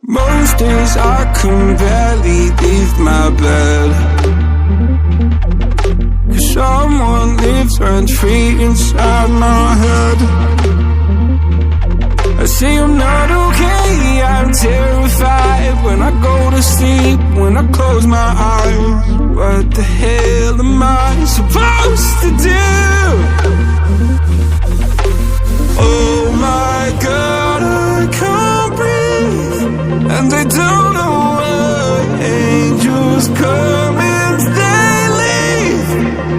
Most days I can barely leave my bed, 'cause someone lives rent free inside my head. I say I'm not okay, I'm terrified when I go to sleep, when I close my eyes. What the hell am I supposed to do? Oh my God, I can't breathe, and they don't know why. Angels come and they leave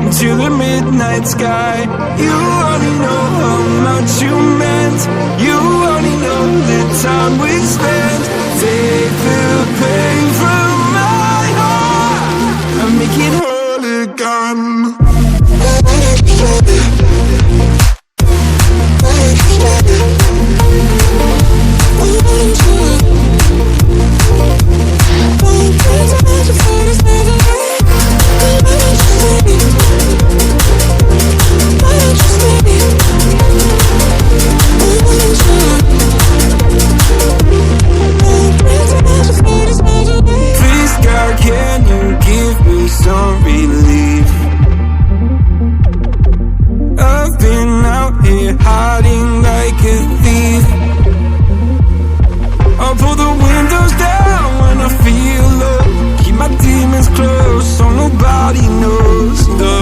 into the midnight sky. You only know how much you meant. You only know the time we spent. Take the pain from my heart and make it whole again. Please God, can you give me some relief? I've been out here hiding like a thief. I'll pull the windows down when I feel low, keep my demons close so nobody knows the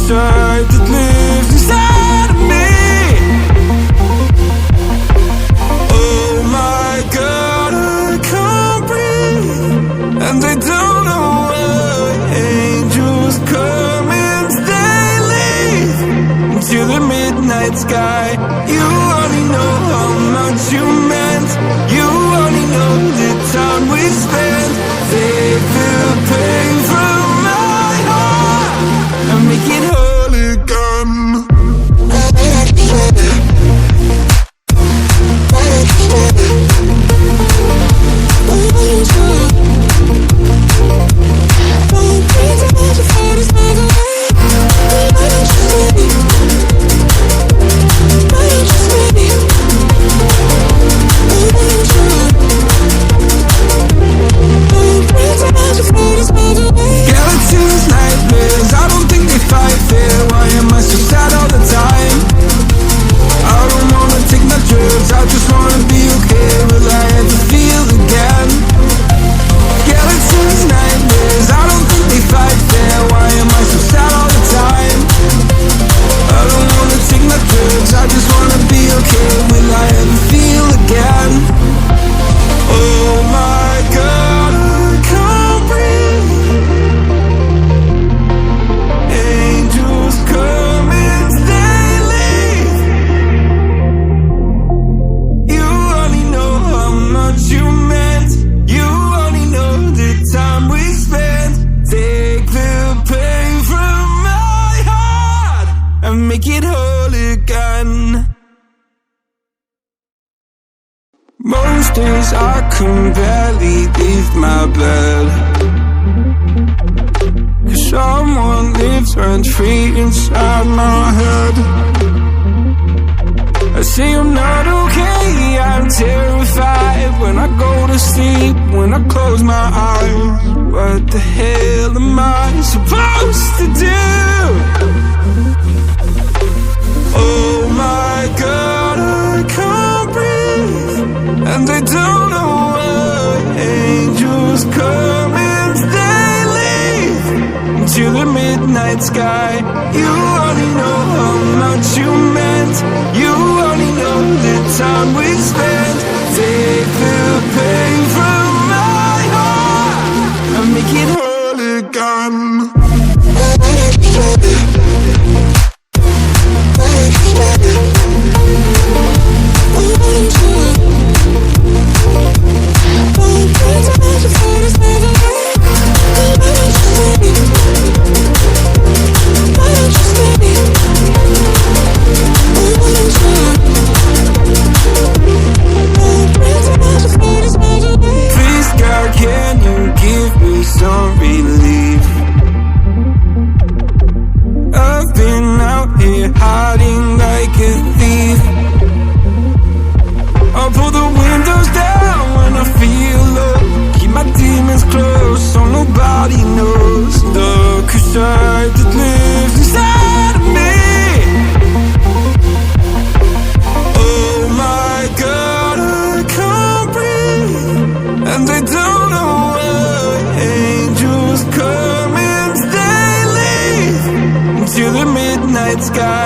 side that lives inside of me. Oh my God, I can't breathe, and they don't know why. Angels come and they leave into the midnight sky. You only know how much you meant. You only know the time we spent. Take the pain from my heart and make it whole again. Skeletons, nightmares, I don't think they fight fair. Why am I so sad all the time? I don't wanna take my drugs, I just wanna be okay. Will I ever feel again? Skeletons, nightmares, I don't think they fight fair. Why am I so sad all the time? I don't wanna take my drugs, I just wanna be okay. Will I ever feel again? Oh my God, I can't breathe. Angels come and they leave. You only know how much you meant. You only know the time we spent. Take the pain from my heart and make it whole again. Most days I can barely leave my bed, 'cause someone lives rent free inside my head. I say I'm not okay, I'm terrified when I go to sleep, when I close my eyes. What the hell am I supposed to do? Oh my God, I can't breathe, and they don't know why. Angels come and they leave into the midnight sky. You only know how much you meant. You only know the time we spent. Take the pain from my heart and make it whole again. night sky.